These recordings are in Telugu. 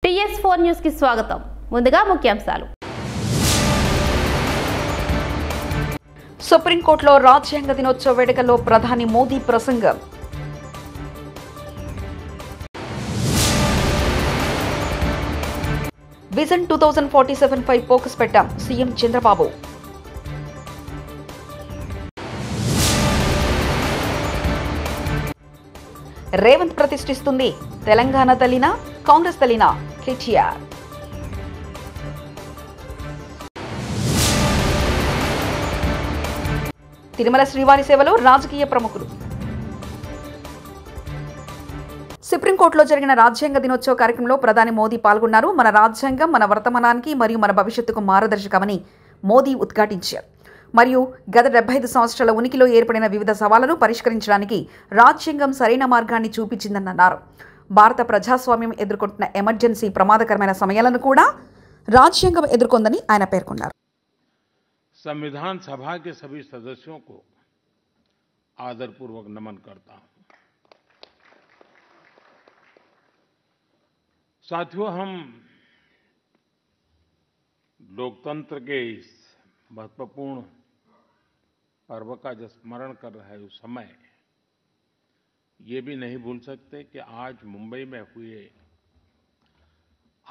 TS4 న్యూస్ కి స్వాగతం. ముందుగా ముఖ్యాంశాలు. సుప్రీంకోర్టులో రాజ్యాంగ దినోత్సవ వేడుకల్లో ప్రధాని మోదీ ప్రసంగం. విజన్ 2047 పై ఫోకస్ పెట్టాం సీఎం చంద్రబాబు. రేవంత్ ప్రతిష్ఠిస్తుంది తెలంగాణ తల్లినా కాంగ్రెస్ తల్లినా కేటీఆర్. తిరుమల శ్రీవారి సేవలో రాజకీయ ప్రముఖులు. సుప్రీంకోర్టులో జరిగిన రాజ్యాంగ దినోత్సవ కార్యక్రమంలో ప్రధాని మోదీ పాల్గొన్నారు. మన రాజ్యాంగం మన వర్తమానానికి మరియు మన భవిష్యత్తుకు మార్గదర్శకమని మోదీ ఉద్ఘాటించారు. మరియు గత 75 సంవత్సరాల ఉనికిలో ఏర్పడిన వివిధ సవాళ్లను పరిష్కరించడానికి రాజ్యాంగం సరైన మార్గాన్ని చూపించిందని అన్నారు. భారత ప్రజాస్వామ్యం ఎదుర్కొంటున్న ఎమర్జెన్సీ ప్రమాదకరమైన సమయాలను కూడా రాజ్యాంగం ఎదుర్కొందని ఆయన పేర్కొన్నారు. संविधान सभा के सभी सदस्यों को आदरपूर्वक नमन करता हूं. साथियों, हम लोकतंत्र के इस महत्वपूर्ण पर्व का जब स्मरण कर रहे उस समय ये भी नहीं भूल सकते कि आज मुंबई में हुए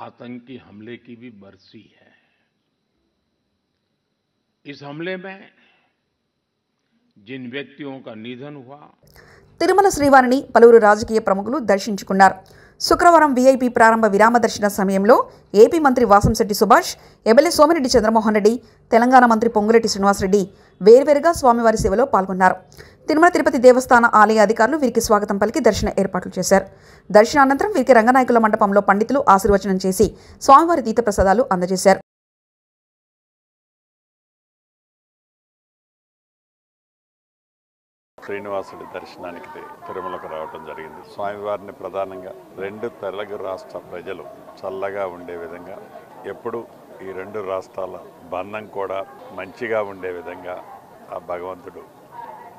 आतंकी हमले की भी बरसी है. इस हमले में जिन व्यक्तियों का निधन हुआ. తిరుమల శ్రీవారిని పలువురు రాజకీయ ప్రముఖులు దర్శించుకున్నారు. శుక్రవారం వీఐపీ ప్రారంభ విరామ దర్శన సమయంలో ఏపీ మంత్రి వాసంశెట్టి సుభాష్, ఎమ్మెల్యే సోమిరెడ్డి చంద్రమోహన్ రెడ్డి, తెలంగాణ మంత్రి పొంగులేటి శ్రీనివాసరెడ్డి వేర్వేరుగా స్వామివారి సేవలో పాల్గొన్నారు. తిరుమల తిరుపతి దేవస్థాన ఆలయ అధికారులు వీరికి స్వాగతం పలికి దర్శన ఏర్పాట్లు చేశారు. దర్శనానంతరం వీరికి రంగనాయకుల మండపంలో పండితులు ఆశీర్వచనం చేసి స్వామివారి తీర్థప్రసాదాలు అందజేశారు. శ్రీనివాసుడి దర్శనానికి తిరుమలకు రావడం జరిగింది. స్వామివారిని ప్రధానంగా రెండు తెలుగు రాష్ట్ర ప్రజలు చల్లగా ఉండే విధంగా, ఎప్పుడు ఈ రెండు రాష్ట్రాల బంధం కూడా మంచిగా ఉండే విధంగా ఆ భగవంతుడు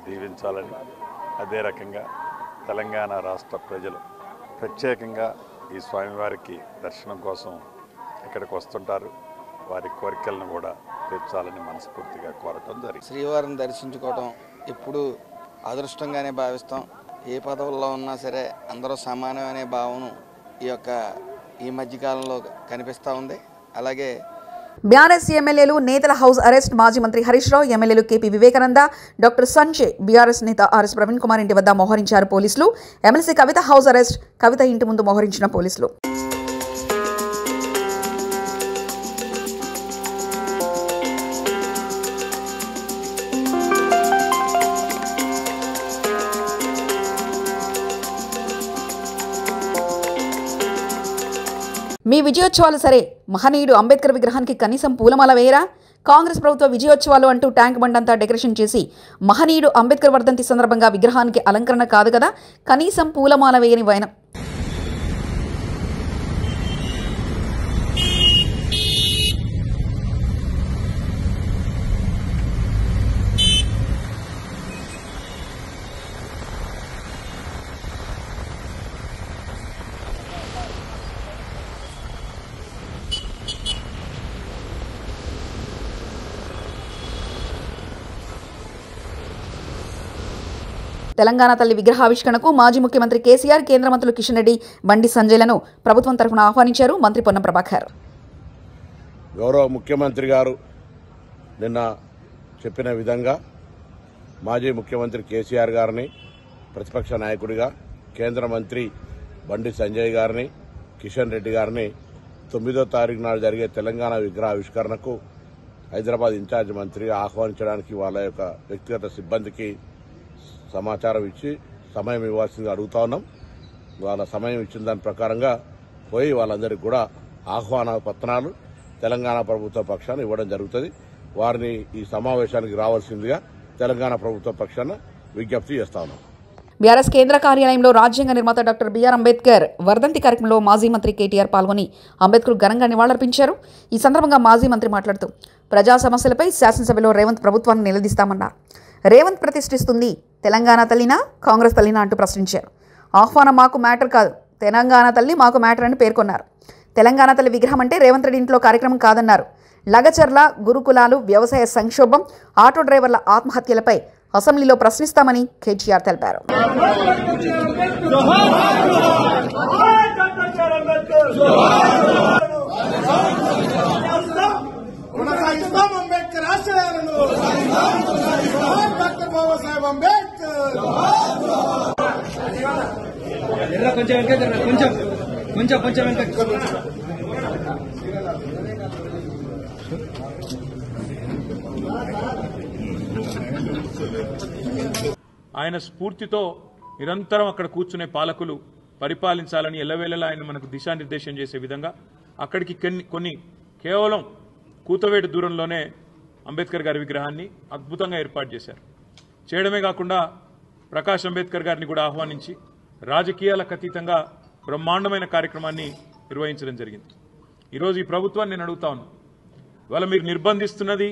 దీవించాలని, అదే రకంగా తెలంగాణ రాష్ట్ర ప్రజలు ప్రత్యేకంగా ఈ స్వామివారికి దర్శనం కోసం ఇక్కడికి వస్తుంటారు. వారి కోరికలను కూడా తీర్చాలని మనస్ఫూర్తిగా కోరటం జరిగింది. శ్రీవారిని దర్శించుకోవడం ఇప్పుడు అదృష్టంగానే భావిస్తాం. ఏ పదవుల్లో ఉన్నా సరే అందరూ సమానం అనే భావన ఈ మధ్యకాలంలో కనిపిస్తూ ఉంది. అలాగే బీఆర్ఎస్ ఎమ్మెల్యేలు నేతల హౌస్ అరెస్ట్. మాజీ మంత్రి హరీష్ రావు, ఎమ్మెల్యేలు KP Vivekananda, doctor Sanjay, BRS నేత ఆర్ఎస్ ప్రవీణ్ కుమార్ ఇంటి వద్ద మోహరించారు పోలీసులు. ఎమ్మెల్సీ కవిత హౌస్ అరెస్ట్. కవిత ఇంటి ముందు మోహరించిన పోలీసులు. మీ విజయోత్సవాలు సరే, మహనీయుడు అంబేద్కర్ విగ్రహానికి కనీసం పూలమాల వేయరా? కాంగ్రెస్ ప్రభుత్వ విజయోత్సవాలు అంటూ ట్యాంక్ బండంతా డెకరేషన్ చేసి మహనీయుడు అంబేద్కర్ వర్ధంతి సందర్భంగా విగ్రహానికి అలంకరణ కాదు కదా, కనీసం పూలమాల వేయని వైనం. తెలంగాణ తల్లి విగ్రహావిష్కరణకు మాజీ ముఖ్యమంత్రి కేసీఆర్, కేంద్ర మంత్రులు కిషన్ రెడ్డి, బండి సంజయ్లను ప్రభుత్వం తరఫున ఆహ్వానించారు మంత్రి పొన్నం ప్రభాకర్. గౌరవ ముఖ్యమంత్రి గారు నిన్న చెప్పిన విధంగా మాజీ ముఖ్యమంత్రి కేసీఆర్ గారిని ప్రతిపక్ష నాయకుడిగా, కేంద్ర మంత్రి బండి సంజయ్ గారిని, కిషన్ రెడ్డి గారిని 9వ తారీఖు నాడు జరిగే తెలంగాణ విగ్రహావిష్కరణకు హైదరాబాద్ ఇన్ఛార్జ్ మంత్రిగా ఆహ్వానించడానికి వాళ్ళ యొక్క వ్యక్తిగత సిబ్బందికి సమాచారం ఇచ్చి సమయం ఇవ్వాల్సిందిగా అడుగుతా ఉన్నాం. వాళ్ళ సమయం ఇచ్చిన దాని ప్రకారంగా పోయి వాళ్ళందరికీ కూడా ఆహ్వాన పత్రాలు తెలంగాణ ప్రభుత్వ పక్షాన ఇవ్వడం జరుగుతుంది. వారిని ఈ సమావేశానికి రావాల్సిందిగా తెలంగాణ ప్రభుత్వ పక్షాన విజ్ఞప్తి చేస్తా ఉన్నాం. బీఆర్ఎస్ కేంద్ర కార్యాలయంలో రాజ్యాంగ నిర్మాత డాక్టర్ బిఆర్ అంబేద్కర్ వర్ధంతి కార్యక్రమంలో మాజీ మంత్రి కేటీఆర్ పాల్గొని అంబేద్కర్ ఘనంగా నివాళులర్పించారు. ఈ సందర్భంగా మాజీ మంత్రి మాట్లాడుతూ ప్రజా సమస్యలపై శాసనసభలో రేవంత్ ప్రభుత్వాన్ని నిలదీస్తామన్నారు. రేవంత్ ప్రతిష్ఠిస్తుంది తెలంగాణ తల్లినా కాంగ్రెస్ తల్లినా అంటూ ప్రశ్నించారు. ఆహ్వానం మాకు మ్యాటర్ కాదు, తెలంగాణ తల్లి మాకు మ్యాటర్ అని పేర్కొన్నారు. తెలంగాణ తల్లి విగ్రహం అంటే రేవంత్ రెడ్డి ఇంట్లో కార్యక్రమం కాదన్నారు. లగచర్ల, గురుకులాలు, వ్యవసాయ సంక్షోభం, ఆటో డ్రైవర్ల ఆత్మహత్యలపై అసెంబ్లీలో ప్రశ్నిస్తామని కేటీఆర్ తెలిపారు. ఆయన స్ఫూర్తితో నిరంతరం అక్కడ కూర్చునే పాలకులు పరిపాలించాలని ఎల్లవేళలా ఆయన మనకు దిశానిర్దేశం చేసే విధంగా అక్కడికి కొన్ని కేవలం కూతవేటు దూరంలోనే అంబేద్కర్ గారి విగ్రహాన్ని అద్భుతంగా ఏర్పాటు చేశారు. చేయడమే కాకుండా ప్రకాష్ అంబేద్కర్ గారిని కూడా ఆహ్వానించి రాజకీయాలకు అతీతంగా బ్రహ్మాండమైన కార్యక్రమాన్ని నిర్వహించడం జరిగింది. ఈరోజు ఈ ప్రభుత్వాన్ని నేను అడుగుతా ఉన్నాను, ఇవాళ మీరు నిర్బంధిస్తున్నది,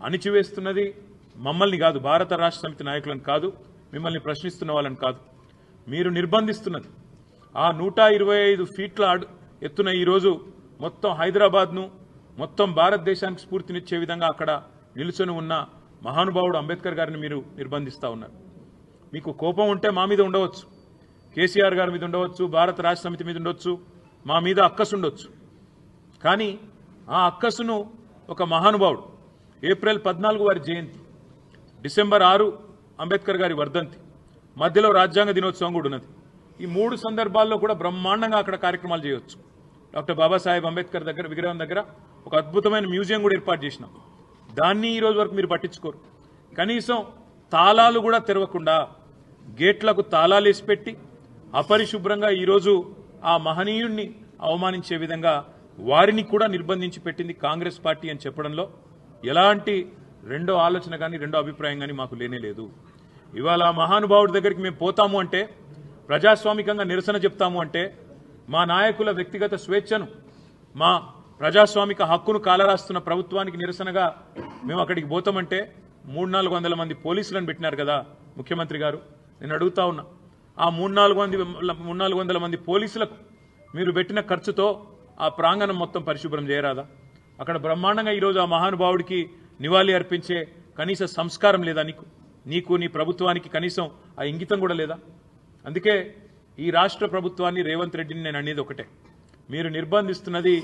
అణిచివేస్తున్నది మమ్మల్ని కాదు, భారత రాష్ట్ర సమితి నాయకులను కాదు, మిమ్మల్ని ప్రశ్నిస్తున్న వాళ్ళని కాదు, మీరు నిర్బంధిస్తున్నది ఆ 125 ఫీట్ల ఎత్తున ఈరోజు మొత్తం హైదరాబాద్ను, మొత్తం భారతదేశానికి స్ఫూర్తినిచ్చే విధంగా అక్కడ నిలుచొని ఉన్న మహానుభావుడు అంబేద్కర్ గారిని మీరు నిర్బంధిస్తూ ఉన్నారు. మీకు కోపం ఉంటే మా మీద ఉండవచ్చు, కేసీఆర్ గారి మీద ఉండవచ్చు, భారత రాష్ట్ర సమితి మీద ఉండొచ్చు, మా మీద అక్కసు ఉండొచ్చు. కానీ ఆ అక్కసును ఒక మహానుభావుడు ఏప్రిల్ 14 వారి జయంతి, డిసెంబర్ 6 అంబేద్కర్ గారి వర్ధంతి, మధ్యలో రాజ్యాంగ దినోత్సవం కూడా ఉన్నది. ఈ 3 సందర్భాల్లో కూడా బ్రహ్మాండంగా అక్కడ కార్యక్రమాలు చేయవచ్చు. డాక్టర్ బాబాసాహెబ్ అంబేద్కర్ దగ్గర విగ్రహం దగ్గర ఒక అద్భుతమైన మ్యూజియం కూడా ఏర్పాటు చేసినాం. దాన్ని ఈ రోజు వరకు మీరు పట్టించుకోరు. కనీసం తాళాలు కూడా తెరవకుండా గేట్లకు తాళాలు వేసి పెట్టి అపరిశుభ్రంగా ఈరోజు ఆ మహనీయుణ్ణి అవమానించే విధంగా వారిని కూడా నిర్బంధించి పెట్టింది కాంగ్రెస్ పార్టీ అని చెప్పడంలో ఎలాంటి రెండో ఆలోచన కానీ రెండో అభిప్రాయం కానీ మాకు లేనేలేదు. ఇవాళ మహానుభావుడి దగ్గరికి మేము పోతాము అంటే, ప్రజాస్వామికంగా నిరసన చెప్తాము అంటే, మా నాయకుల వ్యక్తిగత స్వేచ్ఛను, మా ప్రజాస్వామిక హక్కును కాలరాస్తున్న ప్రభుత్వానికి నిరసనగా మేము అక్కడికి పోతామంటే 300-400 మంది పోలీసులను పెట్టినారు కదా ముఖ్యమంత్రి గారు. నేను అడుగుతా ఉన్నా, ఆ 300-400 మంది పోలీసులకు మీరు పెట్టిన ఖర్చుతో ఆ ప్రాంగణం మొత్తం పరిశుభ్రం చేయరాదా? అక్కడ బ్రహ్మాండంగా ఈరోజు ఆ మహానుభావుడికి నివాళి అర్పించే కనీస సంస్కారం లేదా నీకు నీ ప్రభుత్వానికి కనీసం ఆ ఇంగితం కూడా లేదా? అందుకే ఈ రాష్ట్ర ప్రభుత్వాన్ని, రేవంత్ రెడ్డిని నేను అనేది ఒకటే, మీరు నిర్బంధిస్తున్నది,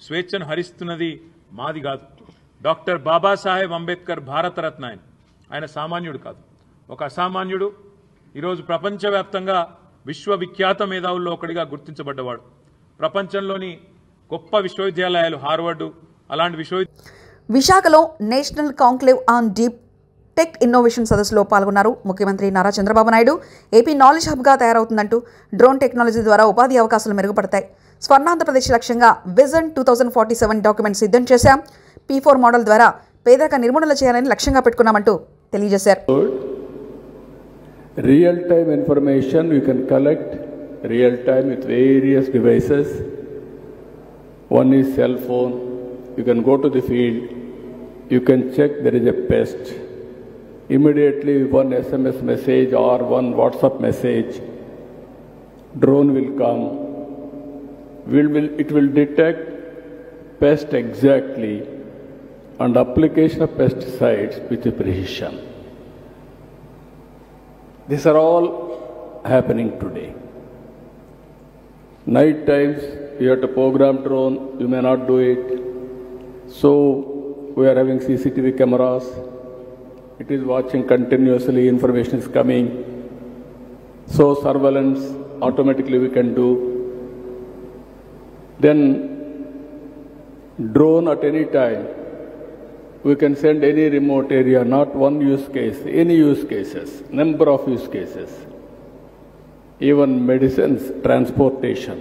స్వేచ్ఛను హరిస్తున్నది మాది కాదు. డాక్టర్ బాబాసాహెబ్ అంబేద్కర్ భారతరత్న ఆయన సామాన్యుడు కాదు, ఒక అసామాన్యుడు. ఈరోజు ప్రపంచవ్యాప్తంగా విశ్వవిఖ్యాత మేధావుల్లో ఒకటిగా గుర్తించబడ్డవాడు. ప్రపంచంలోని గొప్ప విశ్వవిద్యాలయాలు, హార్వర్డ్ అలాంటి విశాఖలో national conclave on deep tech innovation సదస్సులో పాల్గొన్నారు ముఖ్యమంత్రి నారా చంద్రబాబు నాయుడు. ఏపీ నాలెడ్జ్ హబ్గా తయారవుతుందంటూ డ్రోన్ టెక్నాలజీ ద్వారా ఉపాధి అవకాశాలు మెరుగుపడతాయి. స్వర్ణాంధ్రప్రదేశ్ లక్ష్యంగా విజన్ 2047 డాక్యుమెంట్ సిద్ధం చేశాం. P4 మోడల్ ద్వారా పేదరిక నిర్మూలన చేయాలని లక్ష్యంగా పెట్టుకున్నామంటూ తెలియజేశారు. Real time information you can collect real time with various devices. One is cell phone. You can go to the field. You can check there is a pest. Immediately one SMS message or one WhatsApp message, drone will come. It will detect pest exactly and application of pesticides with precision. These are all happening today. Night times you have to program drone, you may not do it. So we are having CCTV cameras. It is watching continuously, information is coming. So surveillance automatically we can do. Then drone at any time, we can send any remote area, not one use case, any use cases, number of use cases. Even medicines, transportation,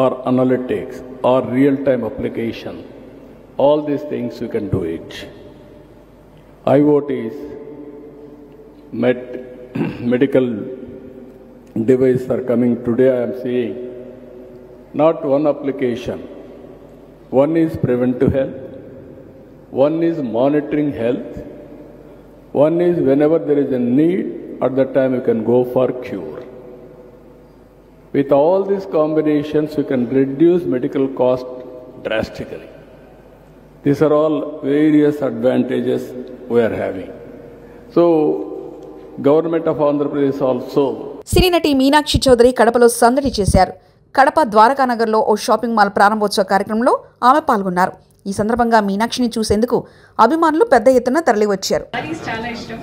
or analytics, or real-time application, all these things we can do it. IoTs, medical devices are coming today, I am seeing. Not one application. One is preventive health. One is monitoring health. One is whenever there is a need, at that time you can go for cure. With all these combinations, you can reduce medical cost drastically. These are all various advantages we are having. So, Government of Andhra Pradesh also. సినీ నటి మీనాక్షి చౌదరి కడపలో సందడి చేశారు. కడప ద్వారకానగర్లో ఓ షాపింగ్ మాల్ ప్రారంభోత్సవ కార్యక్రమంలో ఆమె పాల్గొన్నారు. ఈ సందర్భంగా మీనాక్షిని చూసేందుకు అభిమానులు పెద్ద ఎత్తున తరలివచ్చారు. చాలా ఇష్టం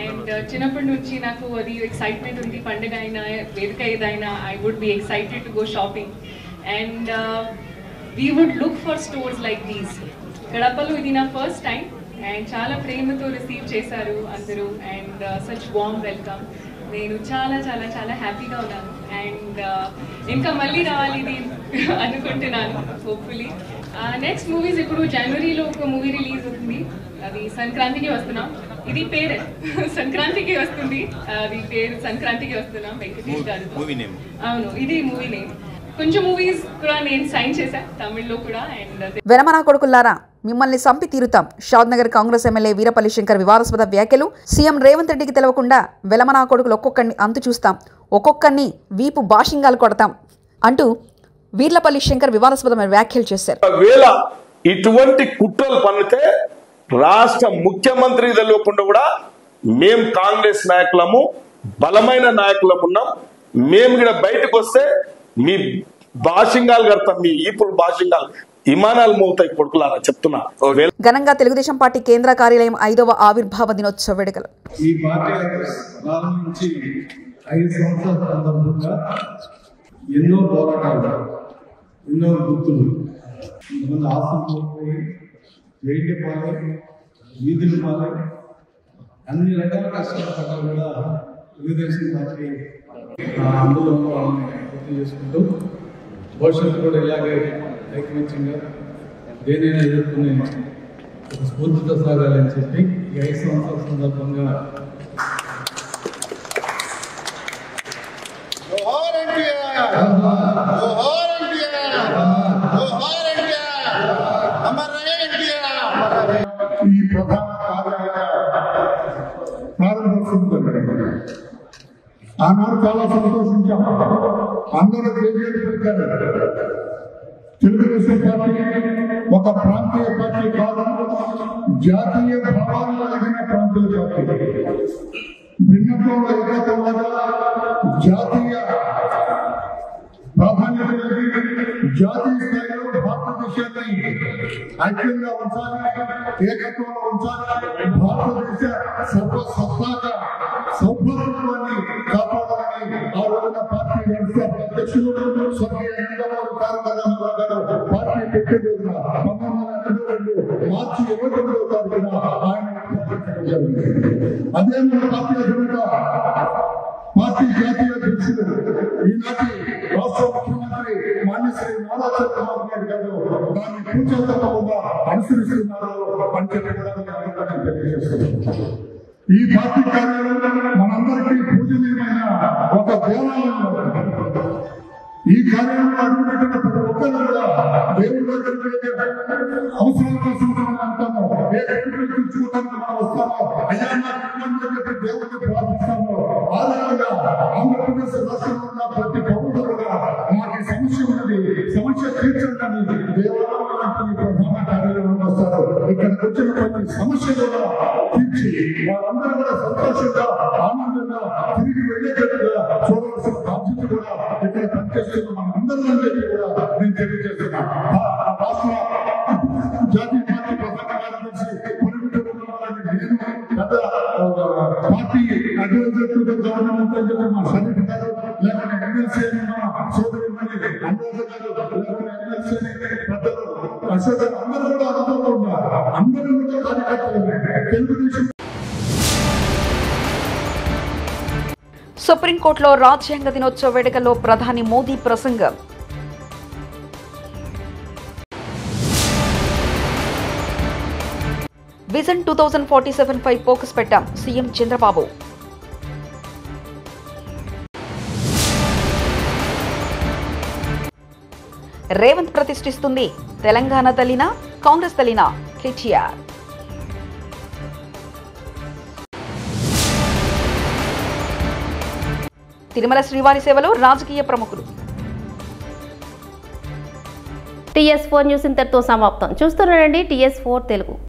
అండ్ చిన్నప్పటి నుంచి నాకు అది ఎక్సైట్మెంట్ ఉంది. పండుగ అయినా వేదిక ఏదైనా I would be excited to go shopping and we would look for stores like these. కడపలో ఇది నా ఫస్ట్ టైం అండ్ చాలా ప్రేమతో రిసీవ్ చేశారు అందరూ అండ్ సచ్ వార్మ్ వెల్కమ్. నేను చాలా చాలా చాలా హ్యాపీగా ఉన్నాను అండ్ ఇంకా మళ్ళీ రావాలి ఇది అనుకుంటున్నాను. హోప్ఫుల్లీ నెక్స్ట్ మూవీస్ ఇప్పుడు జనవరిలో ఒక మూవీ రిలీజ్ అవుతుంది. అది సంక్రాంతికి వస్తున్నాం. ఇది పేరు సంక్రాంతికి వస్తుంది. అది పేరు సంక్రాంతికి వస్తున్నాం వెంకటేష్ గారు. అవును, ఇది మూవీ నేమ్. కొంచెం మూవీస్ కూడా నేను సైన్ చేశాను తమిళ్లో కూడా. అండ్ వెలమనా కొడుకుల్లారా, మిమ్మల్ని సంపి తీరుతాం. షాద్నగర్ కాంగ్రెస్ ఎమ్మెల్యే వీరపల్లి శంకర్ వివాదాస్పద వ్యాఖ్యలు. సీఎం రేవంత్ రెడ్డికి తెలవకుండా వెలమనా కొడుకులు ఒక్కొక్కరిని అంతు చూస్తాం, ఒక్కొక్కరిని వీపు బాషింగాలు కొడతాం అంటూ వీర్లపల్లి శంకర్ వివాదాస్పదమైన వ్యాఖ్యలు చేశారు. ఒకవేళ ఇటువంటి కుట్రలు పన్నితే రాష్ట్ర ముఖ్యమంత్రి తెలియకుండా కూడా మేం కాంగ్రెస్ నాయకులము, బలమైన నాయకులము ఉన్నాం. మేము ఇక్కడ బయటకు వస్తే మీ బాషింగాలు కడతాం, మీ ఈపులు బాషింగాలు విమానాలు మోగుతాయి కొడుకులారా చెప్తున్నా. ఘనంగా తెలుగుదేశం పార్టీ కేంద్ర కార్యాలయం 5వ ఆవిర్భావ దినోత్సవ వేడుకలు. ఈ పార్టీ ప్రారంభించి 5 సంవత్సరాల సందర్భంగా ఎన్నో పోరాటాలు, ఎన్నో గుర్తులు, కొంతమంది ఆస్తులు పోయి వెయిట్ పాలై, వీధులు పాలై, అన్ని రకాల కష్టాలు పడ్డాలు కూడా తెలుగుదేశం పార్టీ అందులో పూర్తి చేసుకుంటూ భవిష్యత్తు కూడా ఇలాగే ఐకమత్యంగా దేనైనా ఎదుర్కొనే ఒక స్ఫూర్తితో సాగాలని చెప్పి ఈ 5 సంవత్సరాల సందర్భంగా ఈ ప్రధాన కార్యాలయ ప్రారంభోత్సవం ఆనాడు చాలా సంతోషించాం. అందరూ తెలియజేశారు తెలుగుదేశం పార్టీ ఒక ప్రాంతీయ పార్టీ కాదు, జాతీయ భావాలు కలిగిన ప్రాంతీయ పార్టీ. భిన్నత్వంలో ఏకత్వం వల్ల జాతీయ ప్రాధాన్యత కలిగి జాతీయ స్థాయిలో భారతదేశాన్ని ఐక్యంగా ఉంచాలి, ఏకత్వంలో ఉంచాలి. భారతదేశ సర్వసత్తాక సౌభాగ్యాన్ని కాపాడాలని ఆ రోజున పార్టీ వ్యవస్థాపక అధ్యక్షులు స్వర్గీయ నందమూరి తారక రామారావు గారు పార్టీ పెట్టేందుకు 1982 మార్చి 29వ తారీఖున ఆయన అదే మన పార్టీ అధినేత, పార్టీ జాతీయ అధ్యక్షుడు, ఈనాటి రాష్ట్ర ముఖ్యమంత్రి మాన్యశ్రీ నారా చంద్రబాబు నాయుడు గారు దాన్ని పూజా తప్పకుండా అనుసరిస్తున్నారు అని చెప్పి కూడా తెలియజేస్తున్నారు. ఈ పార్టీ కార్యాలయం మనందరికీ పూజనీయమైన ఒక దేవాలయం. ఈ కార్యాలయంలో అడుగుపెట్టిన ప్రతి ఒక్కరు కూడా దేవుడి దగ్గరికి అవసరాల కోసం మనం అంటాము, ఏ దేవుడిని తెచ్చుకోవడానికి మనం వస్తామో, అయ్యా నాకు ఇవ్వండి చెప్పి దేవుడిని ప్రార్థిస్తాము. ఆ రకంగా ఆంధ్రప్రదేశ్ రాష్ట్రంలో ఉన్న ప్రతి పౌరుడు కూడా మాకు సమస్య ఉన్నది, సమస్య తీర్చండి దేవాలయం లాంటి ప్రధాన కార్యాలయంలో వస్తారు. ఇక్కడికి వచ్చిన ప్రతి సమస్య కూడా తీర్చి వారందరూ కూడా సంతోషంగా ఆనందంగా తిరిగి వెళ్ళేటట్టుగా చూడవలసిన బాధ్యత కూడా ఇక్కడ పనిచేస్తున్న మనందరూ అని చెప్పి కూడా నేను తెలియజేస్తున్నా. రాష్ట్ర జాతీయ పార్టీ ప్రధాన కార్యదర్శి నేను గత పార్టీ అడ్వైజర్ గవర్నమెంట్ అని చెప్పి మా సన్నిధి గారు, లేకపోతే ఎమ్మెల్సీ అని మన సోదరి అనురాధ గారు, లేకపోతే ఎమ్మెల్సీ అని పెద్దలు అశోక్ గారు అందరూ కూడా అనుకోకుండా అందరూ కూడా కార్యకర్తలు తెలుగుదేశం. సుప్రీంకోర్టులో రాజ్యాంగ దినోత్సవ వేడుకల్లో ప్రధాని మోదీ ప్రసంగం. విజన్ 2047 పై ఫోకస్ పెట్టాం సీఎం చంద్రబాబు. రేవంత్ ప్రతిష్ఠిస్తుంది తెలంగాణ తల్లినా కాంగ్రెస్ తల్లినా కేటీఆర్. తిరుమల శ్రీవారి సేవలో రాజకీయ ప్రముఖులు. TS4 న్యూస్ ఇంతటితో సమాప్తం. చూస్తున్నారండి TS4 తెలుగు.